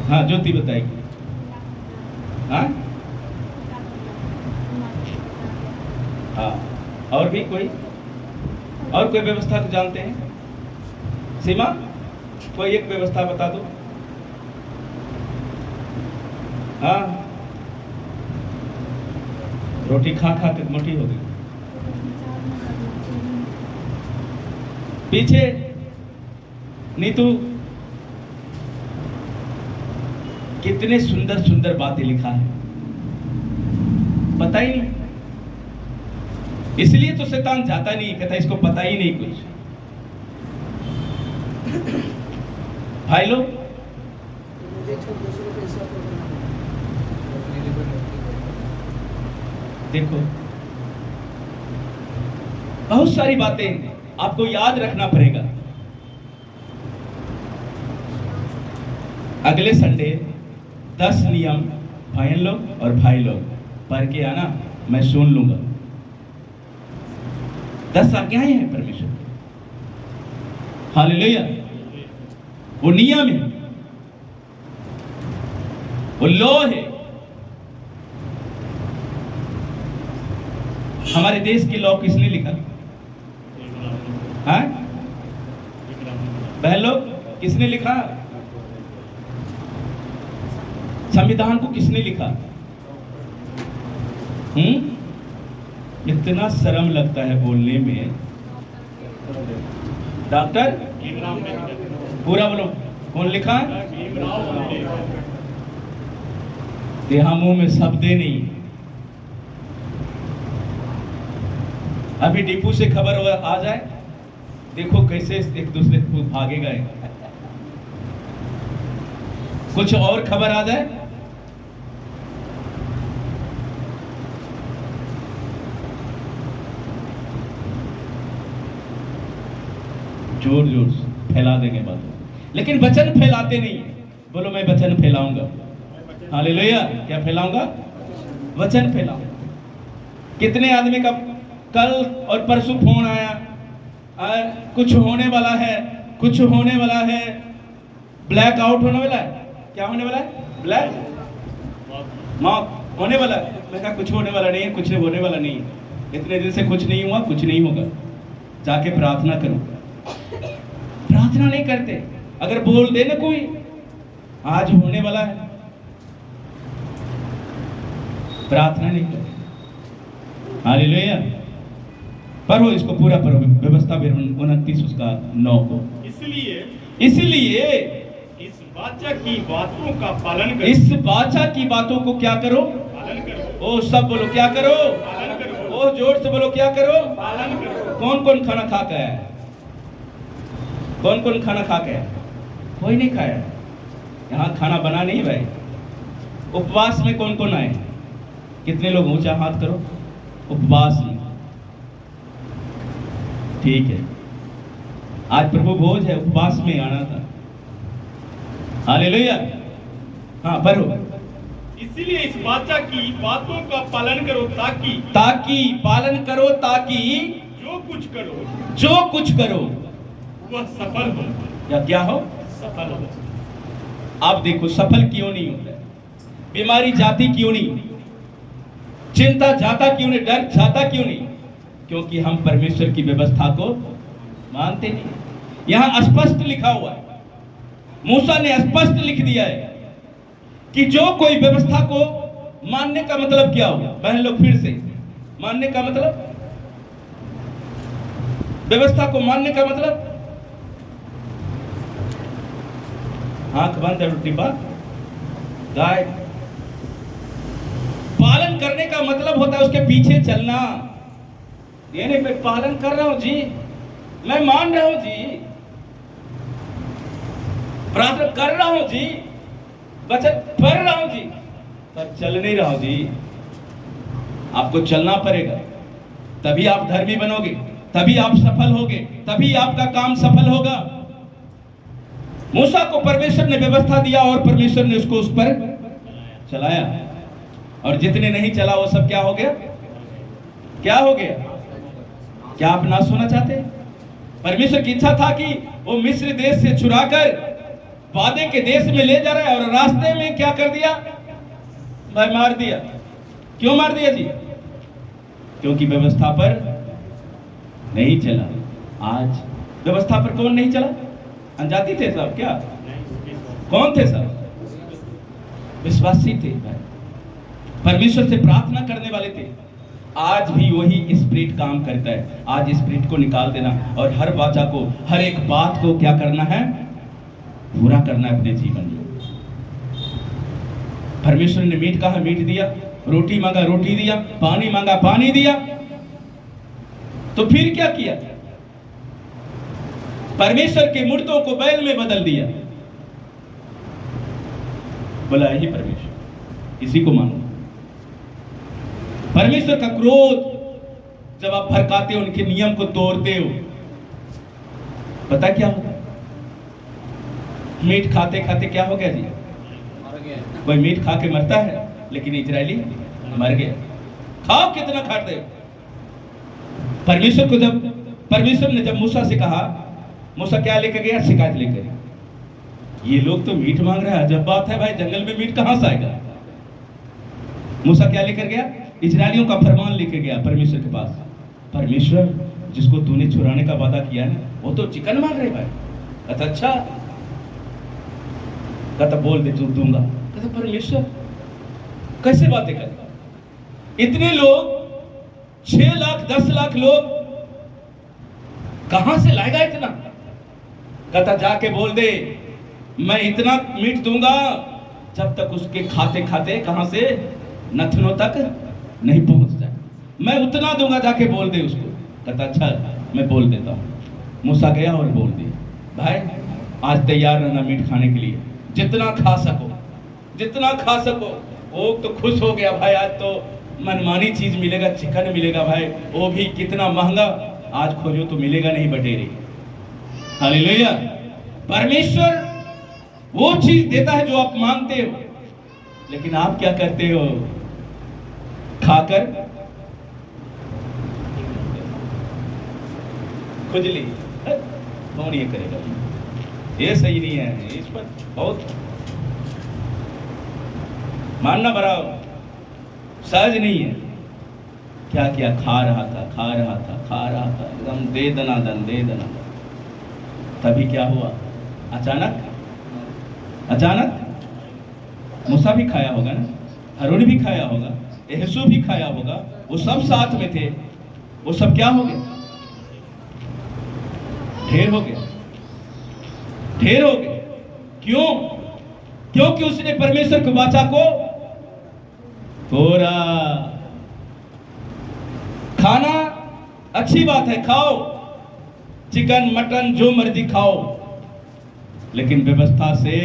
हाँ, ज्योति बताएगी। हाँ हाँ, और भी कोई? और कोई व्यवस्था तो जानते हैं? सीमा, कोई एक व्यवस्था बता दो। हाँ, रोटी खा खा के मोटी हो गई। पीछे नीतू, कितने सुंदर सुंदर बातें लिखा है, पता ही नहीं। इसलिए तो शैतान जाता नहीं, कहता इसको पता ही नहीं कुछ। भाई लोग, मुझे छोड़ दूसरों को ऐसा करना। देखो, बहुत सारी बातें आपको याद रखना पड़ेगा। अगले संडे 10 नियम बहन लोग और भाई लोग पढ़ के आना, मैं सुन लूंगा। 10 आज्ञाएं हैं परमेश्वर की। हालेलुया। वो नियम है, वो लॉ है। हमारे देश की लॉ किसने लिखा? हाँ बहन लोग, किसने लिखा? संविधान को किसने लिखा? इतना शर्म लगता है बोलने में। डॉक्टर पूरा बोलो, कौन लिखा? यहाँ मुंह में शब्द नहीं। अभी डिपू से खबर आ जाए, देखो कैसे एक दूसरे को भागे गए। कुछ और खबर आ जाए, जोर जोर से फैला देंगे बात, लेकिन वचन फैलाते नहीं है। बोलो, मैं वचन फैलाऊंगा। हालेलुया। क्या फैलाऊंगा? वचन फैलाऊंगा। कितने आदमी का कल और परसों फोन आया, कुछ होने वाला है, कुछ होने वाला है, ब्लैक आउट होने वाला है। क्या होने वाला है? ब्लैक मौत होने वाला है। मैं कहा कुछ होने वाला नहीं है, कुछ होने वाला नहीं है। इतने दिन से कुछ नहीं हुआ, कुछ नहीं होगा। जाके प्रार्थना करो। प्रार्थना नहीं करते। अगर बोल दे ना कोई आज होने वाला है, प्रार्थना नहीं करते। हालेलुया। पढ़ो इसको पूरा पढ़ो, व्यवस्था 29 उसका 9 को। इसलिए इस वाचा की बातों का पालन करो। इस वाचा की बातों को क्या करो? पालन करो। ओ सब बोलो, क्या करो? पालन करो। ओ जोर से बोलो, क्या करो? पालन करो। कौन कौन खाना खा के आया? कौन कौन खाना खा के आया? कोई नहीं खाया। यहाँ खाना बना नहीं भाई। उपवास में कौन कौन आए? कितने लोग? ऊंचा हाथ करो। उपवास में, ठीक है। आज प्रभु भोज है, उपवास में आना था। हालेलुया। हाँ पढ़ो। इसीलिए इस वाचा की बातों का पालन करो ताकि पालन करो, ताकि जो कुछ करो वह सफल हो। या क्या हो? सफल हो। आप देखो, सफल क्यों नहीं होता? बीमारी जाती क्यों नहीं? चिंता जाता क्यों नहीं? डर जाता क्यों नहीं? क्योंकि हम परमेश्वर की व्यवस्था को मानते नहीं। यहां स्पष्ट लिखा हुआ है, मूसा ने स्पष्ट लिख दिया है कि जो कोई व्यवस्था को मानने का मतलब क्या होगा? बहन लोग फिर से, मानने का मतलब, व्यवस्था को मानने का मतलब, आंख बंद है डिब्बा गाय। पालन करने का मतलब होता है उसके पीछे चलना। ये नहीं मैं पालन कर रहा हूं जी, मैं मान रहा हूं जी, प्रार्थना कर रहा हूं जी, वचन पढ़ रहा हूं जी, पर चल नहीं रहा हूं जी। आपको चलना पड़ेगा, तभी आप धर्मी बनोगे, तभी आप सफल होगे, तभी आपका काम सफल होगा। मूसा को परमेश्वर ने व्यवस्था दिया और परमेश्वर ने उसको उस पर चलाया, और जितने नहीं चला वो सब क्या हो गया? क्या हो गया? क्या आप नाश होना चाहते? परमेश्वर की इच्छा था कि वो मिस्र देश से छुड़ाकर वादे के देश में ले जा रहा है, और रास्ते में क्या कर दिया भाई? मार दिया। क्यों मार दिया जी? क्योंकि व्यवस्था पर नहीं चला। आज व्यवस्था पर कौन नहीं चला? अनजाति थे सब क्या? कौन थे सब? विश्वासी थे भाई, परमेश्वर से प्रार्थना करने वाले थे। आज भी वही स्पिरिट काम करता है। आज स्पिरिट को निकाल देना और हर वाचा को, हर एक बात को क्या करना है? पूरा करना है अपने जीवन में। परमेश्वर ने मीट कहा, मीट दिया, रोटी मांगा, रोटी दिया, पानी मांगा, पानी दिया। तो फिर क्या किया? परमेश्वर के मूर्तों को बैल में बदल दिया। बोला यही परमेश्वर, इसी को मानो। परमेश्वर का क्रोध जब आप भड़काते हो, उनके नियम को तोड़ते हो, पता क्या होगा? मीट खाते खाते क्या हो गया जी? कोई मीट खा के मरता है, लेकिन इजरायली मर गया। खाओ कितना खाते हो। परमेश्वर ने जब मूसा से कहा, मूसा क्या लेकर गया? शिकायत लेकर। ये लोग तो मीट मांग रहा है, जब बात है भाई, जंगल में मीट कहां से आएगा? मूसा क्या लेकर गया? इजरायलियों का फरमान लेकर गया परमेश्वर के पास। परमेश्वर, जिसको तूने छुड़ाने का वादा किया है ना, वो तो चिकन मांग रहे भाई। कहता अच्छा, कहता बोल दे, तू दूंगा। कहता परमेश्वर कैसे बातें कर? इतने लोग, 6 लाख 10 लाख लोग, कहां से लाएगा इतना? कहता जाके बोल दे, मैं इतना मीट दूंगा जब तक उसके खाते खाते कहां से नथनों तक नहीं पहुंच जाए। मैं उतना दूंगा, जाके बोल दे उसको। कहता अच्छा मैं बोल देता हूं। मूसा गया और बोल दिया। भाई आज तैयार रहना मीट खाने के लिए, जितना खा सको, जितना खा सको। वो तो खुश हो गया भाई, आज तो मनमानी चीज मिलेगा, चिकन मिलेगा भाई, वो भी कितना महंगा। आज खोजो तो मिलेगा नहीं बटेरी। हालेलुया। परमेश्वर वो चीज देता है जो आप मांगते हो, लेकिन आप क्या करते हो? खाकर खुजली, कौन ये करेगा? ये सही नहीं है, इस पर बहुत मानना बड़ा सहज नहीं है। क्या किया? खा रहा था, एकदम दे दनादन। तभी क्या हुआ? अचानक मूसा भी खाया होगा ना, हारून भी खाया होगा, यहोशू भी खाया होगा, वो सब साथ में थे। वो सब क्या हो गया? ढेर हो गया। क्यों? क्योंकि उसने परमेश्वर की वाचा को तोड़ा। खाना अच्छी बात है, खाओ, चिकन मटन जो मर्जी खाओ, लेकिन व्यवस्था से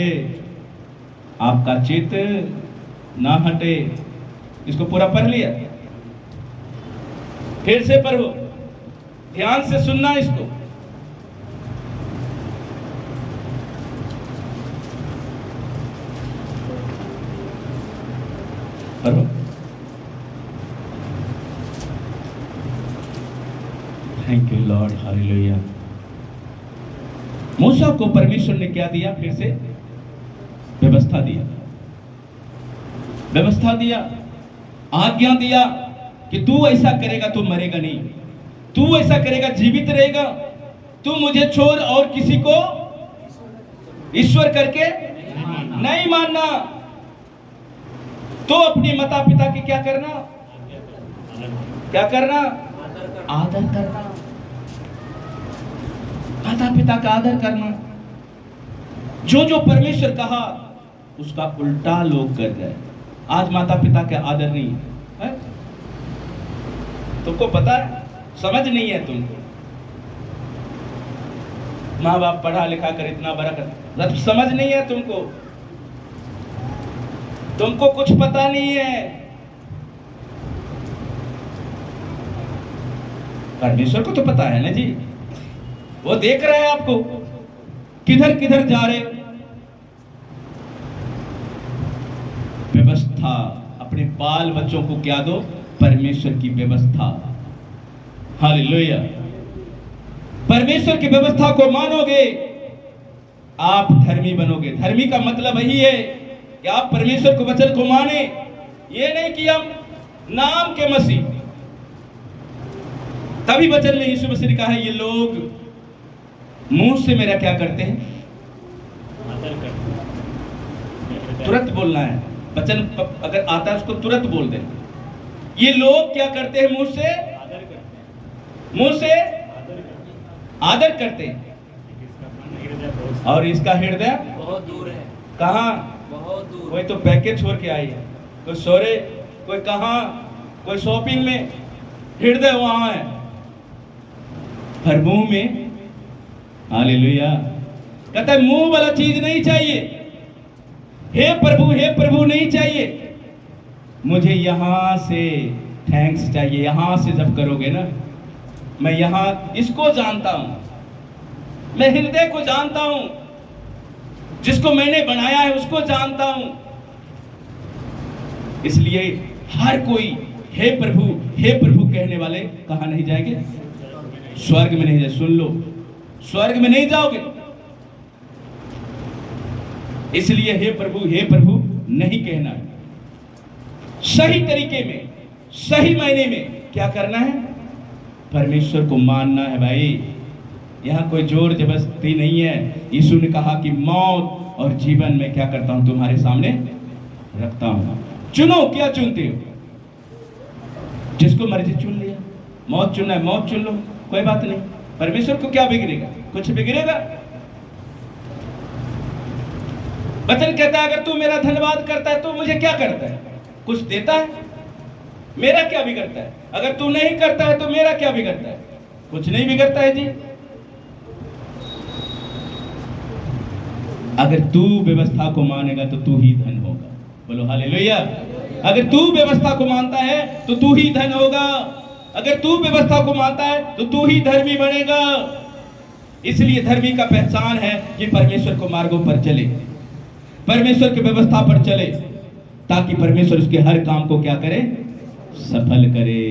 आपका चित्त ना हटे। इसको पूरा पढ़ लिया, फिर से पढ़ो, ध्यान से सुनना इसको। पढ़ो। थैंक यू लॉर्ड, हालेलुया। मूसा को परमेश्वर ने क्या दिया? फिर से व्यवस्था दिया, व्यवस्था दिया, आज्ञा दिया कि तू ऐसा करेगा तो मरेगा नहीं, तू ऐसा करेगा जीवित रहेगा, तू मुझे छोड़ और किसी को ईश्वर करके नहीं मानना। तो अपने माता पिता की क्या करना? क्या करना? आदर करना, माता पिता का आदर करना। जो जो परमेश्वर कहा उसका उल्टा लोग कर रहे। आज माता पिता का आदर नहीं है, तुमको पता है, समझ नहीं है तुमको। माँ बाप पढ़ा लिखा कर इतना बड़ा कर, समझ नहीं है तुमको, तुमको कुछ पता नहीं है। परमेश्वर को तो पता है ना जी, वो देख रहे हैं आपको किधर किधर जा रहे हो। व्यवस्था, अपने बाल बच्चों को क्या दो? परमेश्वर की व्यवस्था। हालेलुया। परमेश्वर की व्यवस्था को मानोगे, आप धर्मी बनोगे। धर्मी का मतलब यही है कि आप परमेश्वर के वचन को माने। ये नहीं कि हम नाम के मसीह। तभी वचन में यीशु मसीह ने कहा है, ये लोग मुंह से मेरा क्या करते हैं? तुरंत बोलना है, वचन अगर आता है उसको तुरंत बोल दे। ये लोग क्या करते हैं? मुंह से आदर करते हैं, और इसका हृदय बहुत दूर है। कहाँ? बहुत दूर। कोई तो पैकेज छोड़ के आई है, कोई सोरे, कोई कहाँ, कोई शॉपिंग में, हृदय वहां है, हर मुंह में। हालेलुया। कहता है मुंह वाला चीज नहीं चाहिए, हे प्रभु नहीं चाहिए, मुझे यहां से थैंक्स चाहिए। यहां से जब करोगे ना, मैं यहां इसको जानता हूं, मैं हृदय को जानता हूं, जिसको मैंने बनाया है उसको जानता हूं। इसलिए हर कोई हे प्रभु कहने वाले कहां नहीं जाएंगे? स्वर्ग में नहीं जाए। सुन लो, स्वर्ग में नहीं जाओगे। इसलिए हे प्रभु नहीं कहना है। सही तरीके में, सही मायने में क्या करना है? परमेश्वर को मानना है भाई। यहां कोई जोर जबरदस्ती नहीं है। यीशु ने कहा कि मौत और जीवन में क्या करता हूं? तुम्हारे सामने रखता हूं। चुनो, क्या चुनते हो? जिसको मर्जी चुन लिया। मौत चुनना है, मौत चुन लो, कोई बात नहीं। परमेश्वर को क्या बिगड़ेगा? कुछ बिगड़ेगा? वचन कहता है अगर तू मेरा धन्यवाद करता है तो मुझे क्या करता है? कुछ देता है? मेरा क्या बिगड़ता है? अगर तू नहीं करता है तो मेरा क्या बिगड़ता है? कुछ नहीं बिगड़ता है जी। अगर तू व्यवस्था को मानेगा तो तू ही धन होगा। बोलो हालेलुया। अगर तू व्यवस्था को मानता है तो तू ही धन होगा। अगर तू व्यवस्था को मानता है तो तू ही धर्मी बनेगा। इसलिए धर्मी का पहचान है कि परमेश्वर को मार्गों पर चले, परमेश्वर की व्यवस्था पर चले, ताकि परमेश्वर उसके हर काम को क्या करे? सफल करे।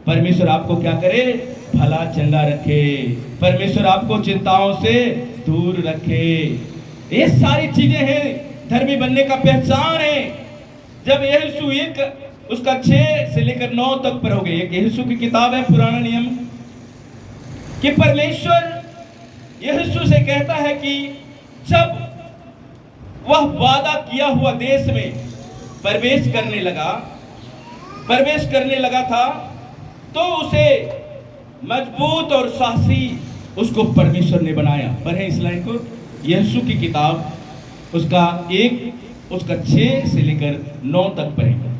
परमेश्वर आपको क्या करे? भला चंगा रखे। परमेश्वर आपको चिंताओं से दूर रखे। ये सारी चीजें हैं धर्मी बनने का पहचान है। जब यीशु एक उसका 6 से लेकर 9 तक पढ़ोगे, एक यीशु की किताब है पुराना नियम, कि परमेश्वर यीशु से कहता है कि जब वह वादा किया हुआ देश में प्रवेश करने लगा था, तो उसे मजबूत और साहसी उसको परमेश्वर ने बनाया। पढ़ें इस लाइन को, यीशु की किताब उसका 6 से लेकर 9 तक पढ़ेंगे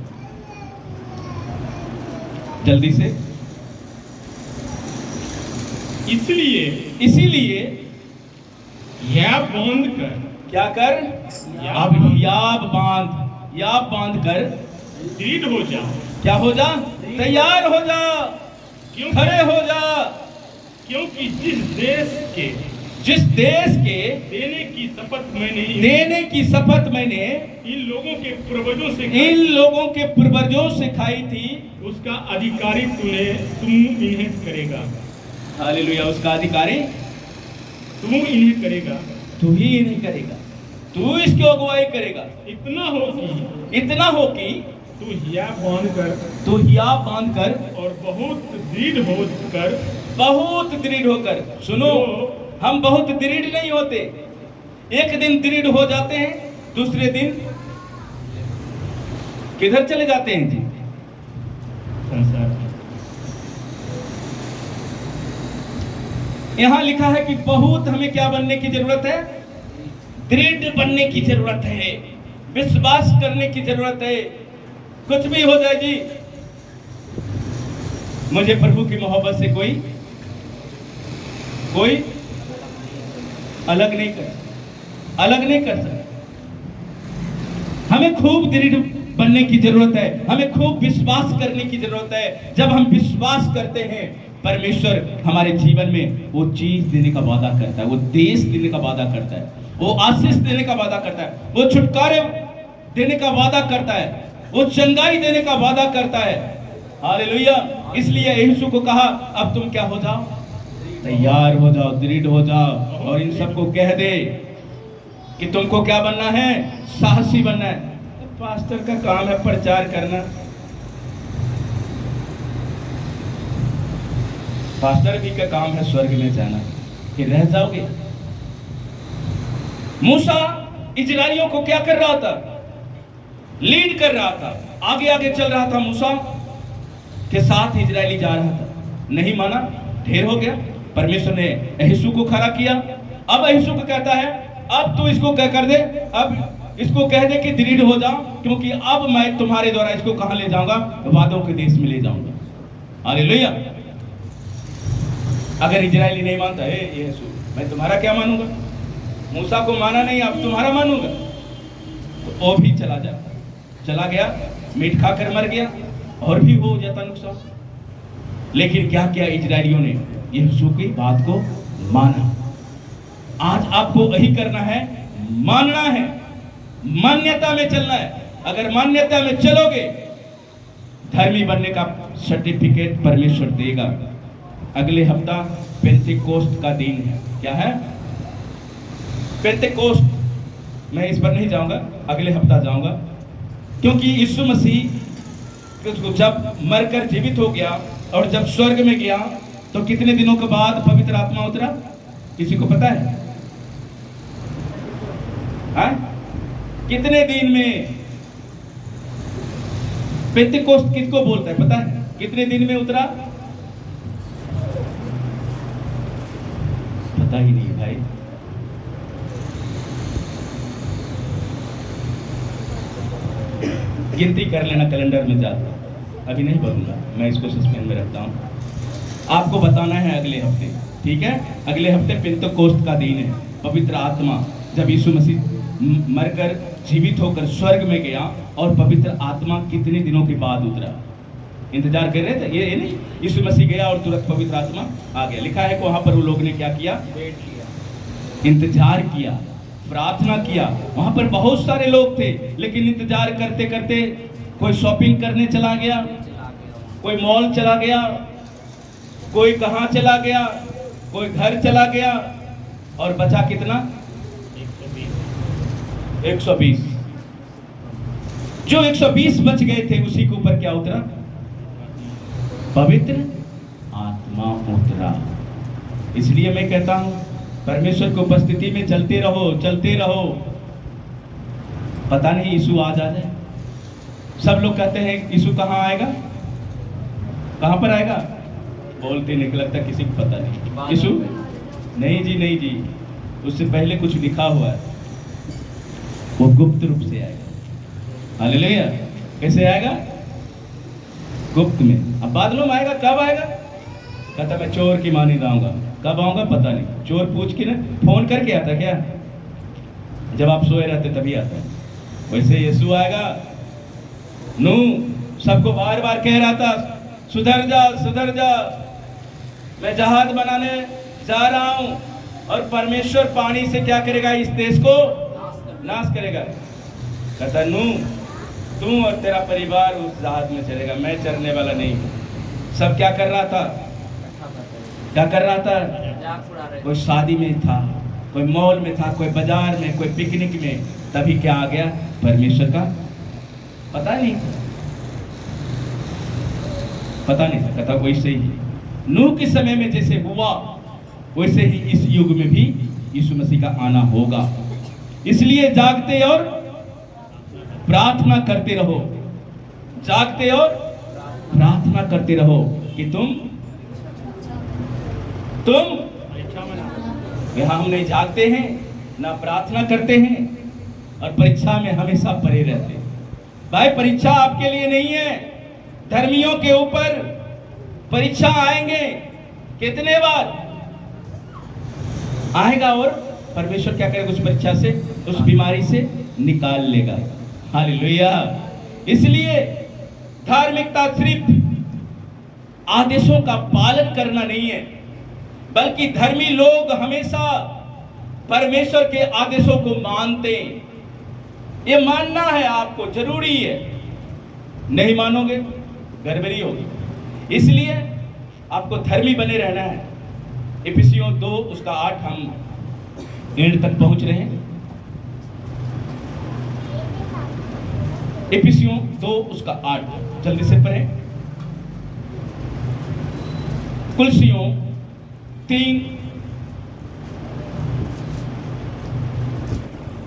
जल्दी से। इसीलिए या बांध कर क्या कर? अब याब बांध कर दृढ़ हो जा, क्या हो जा? तैयार हो जा, क्यों? खड़े हो जा, क्योंकि जिस देश के देने की शपथ मैंने इन लोगों के पूर्वजों से खाई थी, उसका अधिकारी तुम इन्हें करेगा। हालेलुया। उसका अधिकारी तुम इन्हें करेगा, तू ही नहीं करेगा, तू इसकी अगुवाई करेगा। इतना हो कि तू हिया बांध कर और बहुत दृढ़ होकर सुनो, हम बहुत दृढ़ नहीं होते। एक दिन दृढ़ हो जाते हैं, दूसरे दिन किधर चले जाते हैं जी? संसार। यहां लिखा है कि बहुत हमें क्या बनने की जरूरत है? दृढ़ बनने की जरूरत है, विश्वास करने की जरूरत है। कुछ भी हो जाए जी, मुझे प्रभु की मोहब्बत से कोई अलग नहीं कर सकता। हमें खूब दृढ़ बनने की जरूरत है, हमें खूब विश्वास करने की जरूरत है। जब हम विश्वास करते हैं, परमेश्वर हमारे जीवन में वो चीज देने का वादा करता है, वो देश देने का वादा करता है, वो आशीष देने का वादा करता है, वो छुटकारे देने का वादा करता है, वो चंगाई देने का वादा करता है। हालेलुया। इसलिए यीशु को कहा, अब तुम क्या हो जाओ? तैयार हो जाओ, दृढ़ हो जाओ, और इन सबको कह दे कि तुमको क्या बनना है? साहसी बनना है। पास्टर का काम है प्रचार करना, पास्टर भी का काम है स्वर्ग में जाना, कि रह जाओगे? मूसा इजराइलियों को क्या कर रहा था? लीड कर रहा था, आगे आगे चल रहा था, मूसा के साथ इजरायली जा रहा था। नहीं माना, ढेर हो गया। परमेश्वर ने यहोशू को खड़ा किया। अब यहोशू को कहता है, अब तू इसको क्या कर दे, अब इसको कह दे कि दृढ़ हो जाओ, क्योंकि अब मैं तुम्हारे द्वारा इसको कहां ले जाऊंगा? वादों के देश में ले जाऊंगा। हालेलुया। अगर इजरायली नहीं मानता है यहोशू, मैं तुम्हारा क्या मानूंगा? मूसा को माना नहीं, अब तुम्हारा मानूंगा। तो वो भी चला गया, मीट खाकर मर गया, और भी हो जाता नुकसान। लेकिन क्या किया इजरायलियों ने? यहोशू की बात को माना। आज आपको वही करना है, मानना है, मान्यता में चलना है। अगर मान्यता में चलोगे, धर्मी बनने का सर्टिफिकेट परमेश्वर देगा। अगले हफ्ता पेंटेकोस्ट का दिन है। क्या है? पेंटेकोस्ट। मैं इस पर नहीं जाऊंगा, अगले हफ्ता जाऊंगा, क्योंकि यीशु मसीह जब मरकर जीवित हो गया और जब स्वर्ग में गया, तो कितने दिनों के बाद पवित्र आत्मा उतरा? किसी को पता है? कितने दिन में? पेंटेकोस्ट किसको बोलता है पता है? कितने दिन में उतरा? पता ही नहीं भाई। गिनती कर लेना, कैलेंडर में जाता। अभी नहीं बोलूंगा, मैं इसको सस्पेंस में रखता हूँ। आपको बताना है अगले हफ्ते, ठीक है? अगले हफ्ते पेंटेकोस्ट का दिन है। पवित्र आत्मा, जब यीशु मसीह मरकर जीवित होकर स्वर्ग में गया, और पवित्र आत्मा कितने दिनों के बाद उतरा? इंतजार कर रहे थे? ये नहीं यीशु मसीह गया और तुरंत पवित्र आत्मा आ गया। लिखा है कि वहां पर वो लोग ने क्या किया? इंतजार किया, प्रार्थना किया। वहां पर बहुत सारे लोग थे, लेकिन इंतजार करते करते कोई शॉपिंग करने चला गया, कोई मॉल चला गया, कोई कहां चला गया, कोई घर चला गया, और बचा कितना? 120। जो 120 बच गए थे, उसी के ऊपर क्या उतरा? पवित्र आत्मा उतरा। इसलिए मैं कहता हूं, परमेश्वर की उपस्थिति में चलते रहो। पता नहीं यीशु आज आ जाए। सब लोग कहते हैं यीशु कहाँ आएगा, कहाँ पर आएगा? बोलते नहीं, लगता किसी को पता नहीं। यीशु नहीं जी, उससे पहले कुछ लिखा हुआ है, वो गुप्त रूप से आएगा। हालेलुया। कैसे आएगा? गुप्त में। अब बादलों में आएगा। कब आएगा? कहता मैं चोर की मानी जाऊंगा। कब आऊंगा पता नहीं, चोर पूछ के ना फोन करके आता क्या, जब आप सोए रहते तभी आता है। वैसे यीशु आएगा। नूह सबको बार बार कह रहा था सुधर जा सुधर जा, मैं जहाज बनाने जा रहा हूं, और परमेश्वर पानी से क्या करेगा, इस देश को नाश करेगा। कहता नूह तू और तेरा परिवार उस जहाज में चलेगा, मैं चढ़ने वाला नहीं हूं। सब क्या कर रहा था, क्या कर रहा था, कोई शादी में था, कोई मॉल में था, कोई बाजार में, कोई पिकनिक में, तभी क्या आ गया, परमेश्वर का पता नहीं था। कहता वैसे ही नूह के समय में जैसे हुआ, वैसे ही इस युग में भी यीशु मसीह का आना होगा। इसलिए जागते और प्रार्थना करते रहो, जागते और प्रार्थना करते रहो कि तुम यहाँ हम नहीं जागते हैं ना प्रार्थना करते हैं, और परीक्षा में हमेशा पड़े रहते हैं। भाई परीक्षा आपके लिए नहीं है, धर्मियों के ऊपर परीक्षा आएंगे, कितने बार आएगा, और परमेश्वर क्या करेगा, उस परीक्षा से, उस बीमारी से निकाल लेगा। हालेलुया। इसलिए धार्मिकता सिर्फ आदेशों का पालन करना नहीं है, बल्कि धर्मी लोग हमेशा परमेश्वर के आदेशों को मानते हैं। ये मानना है आपको, जरूरी है, नहीं मानोगे गड़बड़ी होगी। इसलिए आपको धर्मी बने रहना है। इफिसियों 2 उसका 8 हम एंड तक पहुंच रहे हैं। इफिसियों 2 उसका 8 जल्दी से पढ़ें। कुलसियों 3,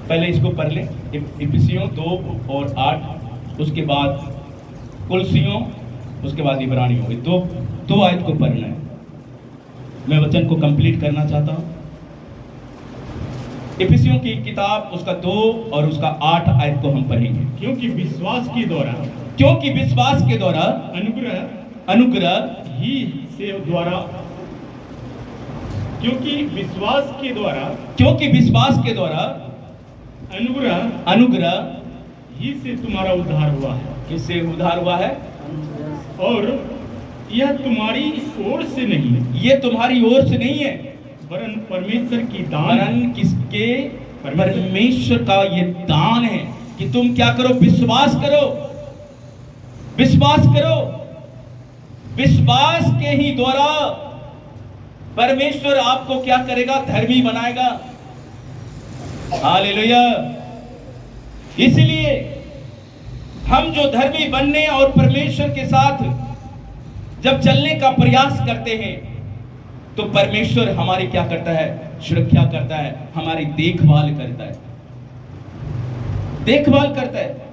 पहले इसको पढ़ लें, इफिसियों 2 और 8, उसके बाद कुलसियों, उसके बाद इब्रानियों, ये दो आयत को पढ़ना है। मैं वचन को कंप्लीट करना चाहता हूं। इफिसियों की किताब उसका 2 और उसका 8 आयत को हम पढ़ेंगे। क्योंकि विश्वास के द्वारा अनुग्रह ही से द्वारा क्योंकि विश्वास के द्वारा अनुग्रह ही से तुम्हारा उद्धार हुआ है। किससे उद्धार हुआ है, और यह तुम्हारी ओर से नहीं, ये तुम्हारी ओर से नहीं है, वरन परमेश्वर की दान, वरन किसके, परमेश्वर का ये दान है कि तुम क्या करो, विश्वास करो। विश्वास के ही द्वारा परमेश्वर आपको क्या करेगा, धर्मी बनाएगा। हालेलुया। इसलिए हम जो धर्मी बनने और परमेश्वर के साथ जब चलने का प्रयास करते हैं, तो परमेश्वर हमारी क्या करता है, सुरक्षा करता है, हमारी देखभाल करता है।